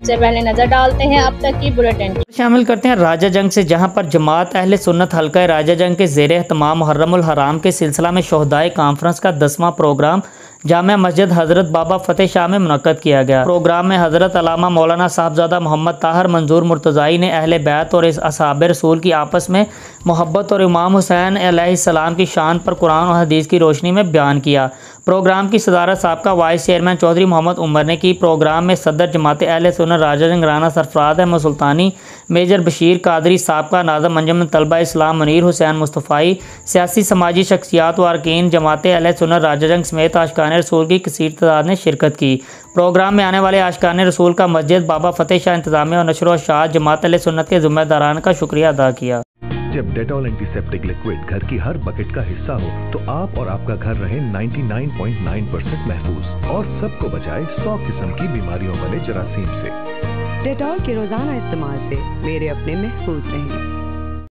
सबसे पहले नजर डालते हैं अब तक की बुलेटिन। शामिल करते हैं राजा जंग से, जहां पर जमात अहले सुन्नत हल्का राजा जंग के ज़ेर एहतमाम मुहर्रमुल हराम के सिलसिला में शोहदाए कॉन्फ्रेंस का 10वां प्रोग्राम जामिया मस्जिद हज़रत बाबा फ़तेह शाह में मुनक़्क़द किया गया। प्रोग्राम में हज़रत अल्लामा मौलाना साहबजादा मोहम्मद ताहिर मंजूर मुर्तज़ाई ने अहले बैत और असहाबे रसूल की आपस में मोहब्बत और इमाम हुसैन अलैहिस्सलाम की शान पर कुरान और हदीस की रोशनी में बयान किया। प्रोग्राम की सदारत साबका वाइस चेयरमैन चौधरी मोहम्मद उमर ने की। प्रोग्राम में सदर जमात अहले सुन्नत राजा जंग राना सरफराज अहमद सुल्तानी, मेजर बशीर कादरी, साबका नाज़िम अंजुमन तलबा इस्लाम मुनीर हुसैन मुस्तफ़ाई, सियासी समाजी शख्सियात व अरकान जमात अहले सुन्नत राजा जंग समेत आशिकान रसूल की कसीर तादाद ने शिरकत की। प्रोग्राम में आने वाले आशिकान रसूल का मस्जिद बाबा फ़तेह शाह इंतजामिया और नशर व शात जमात अहले सुन्नत के ज़िम्मेदारान का शुक्रिया अदा किया। जब डेटॉल एंटीसेप्टिक लिक्विड घर की हर बकेट का हिस्सा हो तो आप और आपका घर रहे 99.9% महफूज और सबको बचाए 100 किस्म की बीमारियों वाले जरासीम से। डेटॉल के रोजाना इस्तेमाल से मेरे अपने महफूज रहें।